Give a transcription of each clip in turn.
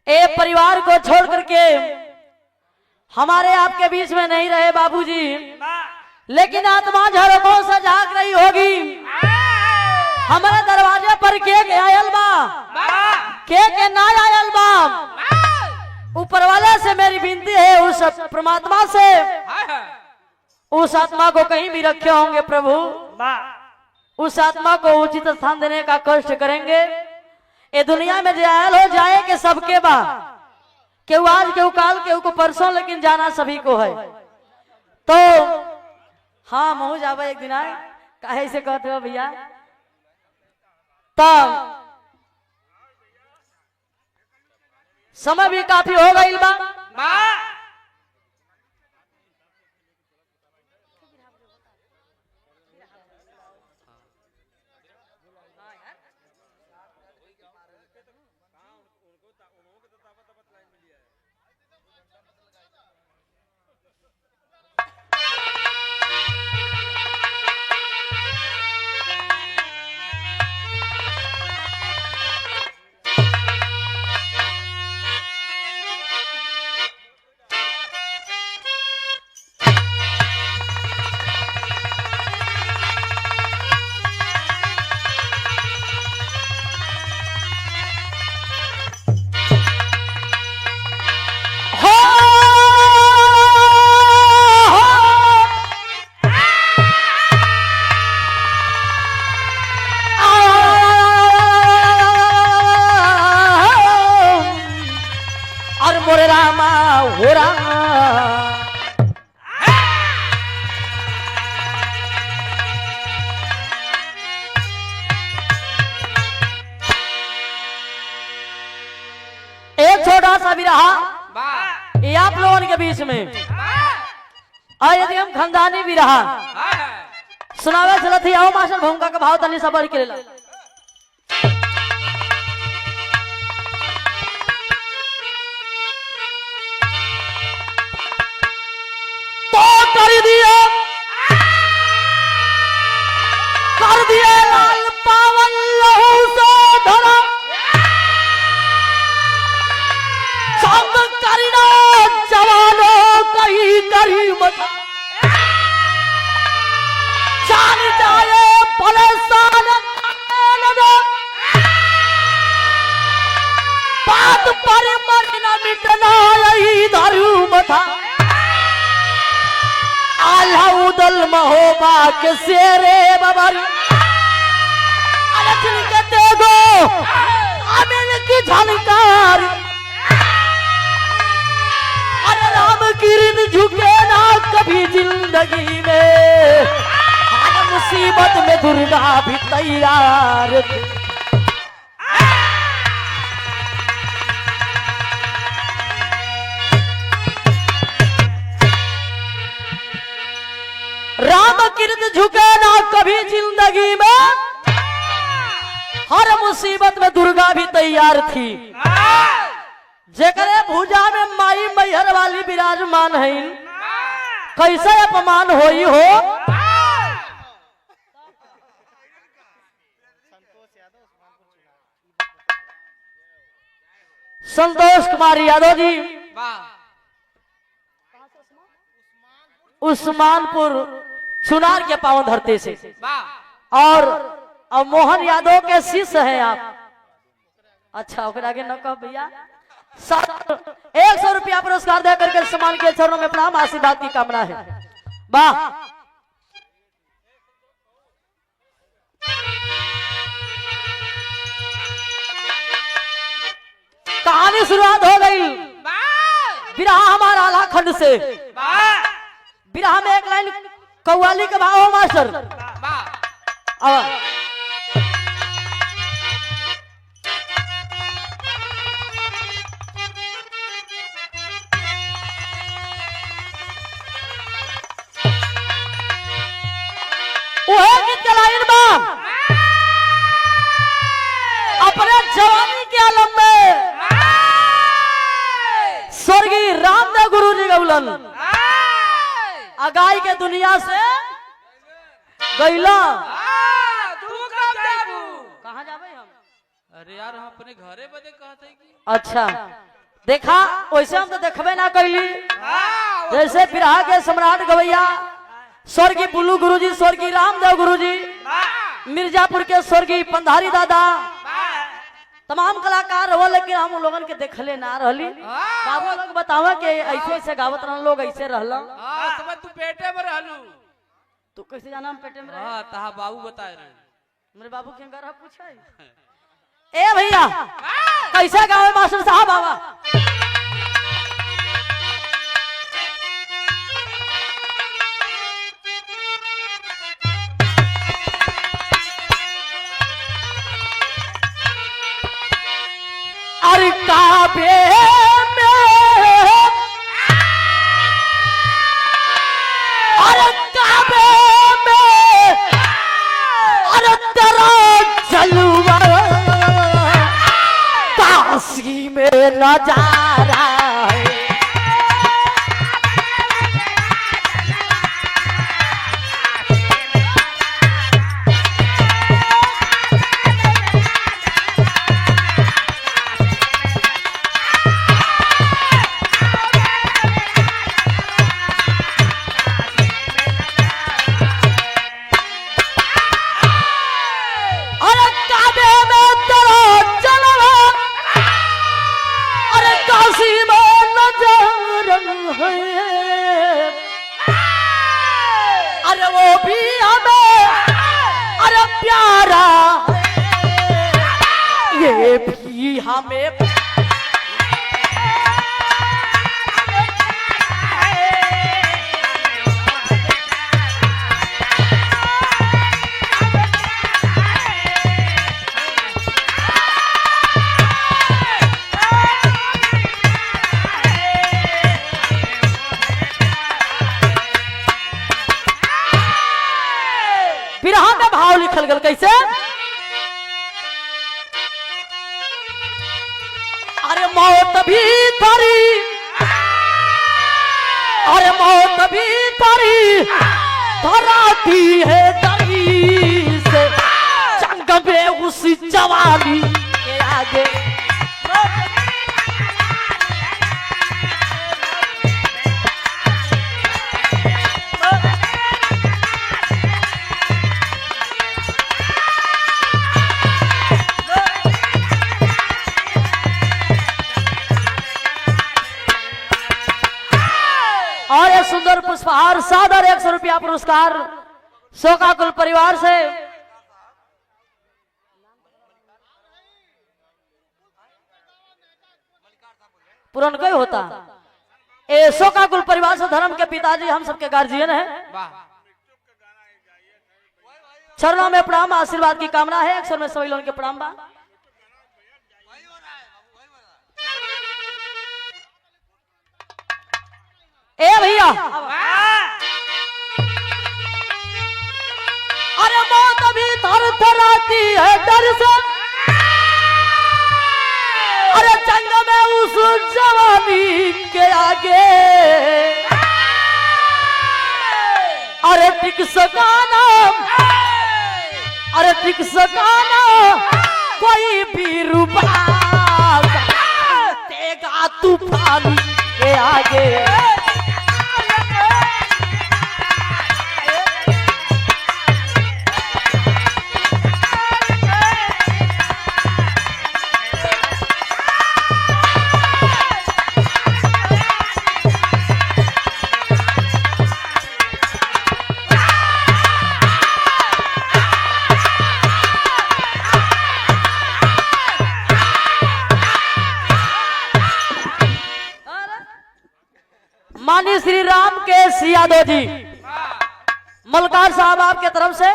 ए परिवार को छोड़ करके हमारे आपके बीच में नहीं रहे बाबूजी, लेकिन आत्मा झरोखों से जाग रही होगी। हमारे दरवाजे पर के आयल बा, के ना आयल बा। ऊपर वाले से मेरी विनती है, उस परमात्मा से, उस आत्मा को कहीं भी रखे होंगे प्रभु, उस आत्मा को उचित स्थान देने का कष्ट करेंगे। ये दुनिया में जायल हो जाए कि सबके बा, केहू आज केहू काल केहू को परसों, लेकिन जाना सभी को है। तो हाँ महू जावा एक दिन आए, काहे से कहते हो भैया। तब समय भी काफी हो गई बा। एक छोटा सा भी रहा ये आप लोगों के बीच में, और यदि हम खानदानी भी रहा सुनावे चलत ही। आओ मास्टर भूमिका का भाव तनी सबर के लेला। तो कर दिए लाल पावन लहू से धरा, सब करना जवानों कहीं करी मत, जान जाए भले साल बात पर मरना मिटना यही धर्म था। आल्हा उदल महोबा के शेरे बबर अलग के देखो अमिन की झनकार, अरे राम किरण झुके ना कभी जिंदगी में, मुसीबत में दुर्गा भी तैयार थी। राम किरण झुके ना कभी जिंदगी में, हर मुसीबत में दुर्गा भी तैयार थी। जेकरे भुजा में माई मैहर वाली विराजमान है, कैसे अपमान होई हो। संतोष कुमार यादव जी उस्मानपुर चुनार के पावन धरती से, और मोहन यादव के शिष्य हैं आप। अच्छा ओकरा आगे न कह भैया। 100 रुपया पुरस्कार दे करके सम्मान के चरणों में प्रणाम, आशीर्वाद की कामना है। वाह कहानी शुरुआत हो गई बिरहा हमारा आलाखंड से। बिरहा में एक लाइन कव्वाली का भाव हो मास्टर। अपने जवानी के आलम में स्वर्गीय रामदेव गुरु जी गौलन अगाई के दुनिया से गैला। कहाँ जाबे हम? अरे यार हम अपने घरे बदे कहते हैं कि अच्छा देखा वैसे हम तो देखबे ना कैली। जैसे बिरहा के सम्राट गवैया स्वर्गीय बुल्लू गुरुजी, स्वर्गीय रामदेव गुरुजी, मिर्जापुर के स्वर्गीय पंधारी दादा, तमाम कलाकार हो, लेकिन हम लोगन के देखले ना रहली। बाबू लोग बतावा कि ऐसे ऐसे गावत रहन लोग, ऐसे रहला। समय तू पेटे में रहलू। तू कैसे जाना हम पेटे में रहे? हां तहा बाबू बताए रहे। मेरे बाबू के घर पूछा ए भैया कैसे गावे मास्टर साहब बाबा? अरे काबे में, अरे काबे में, अरे तेरा जलवा काशी में नजारा है। अरे वो भी हमें अरे प्यारा, ये भी हमें बिरहा में भाव लिखल गल कैसे? अरे मौत भी थारी, अरे मौत भी थारी धराती है दरी से, जंग में उस जवानी के आगे। और एक सुंदर पुष्पहार सादर 100 रुपया पुरस्कार शोकाकुल परिवार से। पुरन कोई होता ए शोकाकुल परिवार से, धर्म के पिताजी, हम सबके गार्जियन हैं। चरणों में प्रणाम, आशीर्वाद की कामना है। अक्सर में सभी लोगों के प्रणाम बा। ए भैया अरे मौत भी थर थराती है डर से, अरे जंग में उस जवानी के आगे, अरे टिक सकाना, अरे टिक सकाना कोई भी रुपा देगा तूफान के आगे। माननीय श्री राम के यादव जी मलकार साहब आपके तरफ से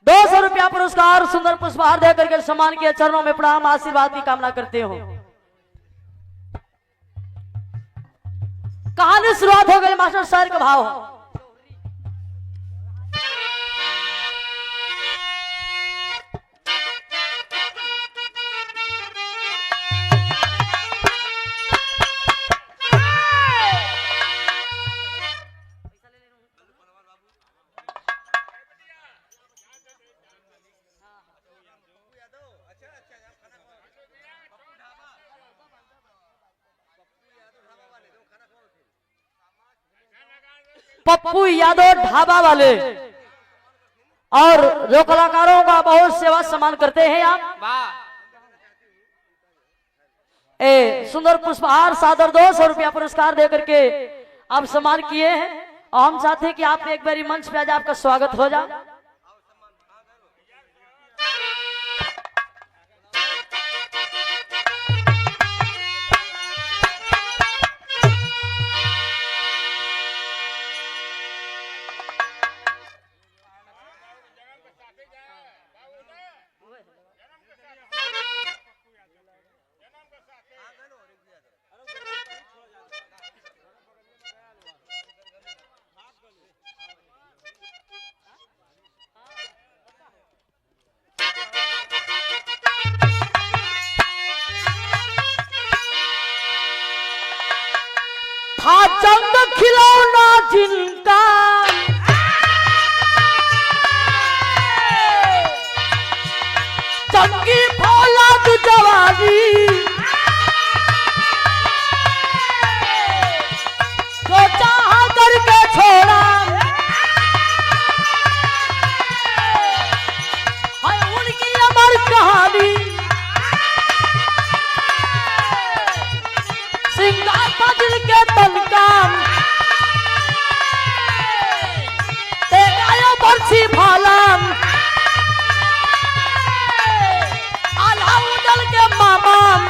200 रुपया पुरस्कार सुंदर पुष्पहार देकर के सम्मान किए। चरणों में प्रणाम, आशीर्वाद की कामना करते हो। कहानी शुरुआत हो गई। मास्टर शायर का भाव पप्पू यादव ढाबा वाले और जो कलाकारों का बहुत सेवा सम्मान करते हैं आप, वाह सुंदर पुष्पहार सादर 200 रुपया पुरस्कार दे करके आप सम्मान किए हैं। और हम चाहते हैं कि आप एक बारी मंच पे आज आपका स्वागत हो जाए। था जंग खिलौना जिनका जंगी फौलाद जवानी, जो चाहा करके छोड़ा है उनकी अमर कहानी। सिंगार दिल के तनकाम बरसी फालाम आला उदल के मामाम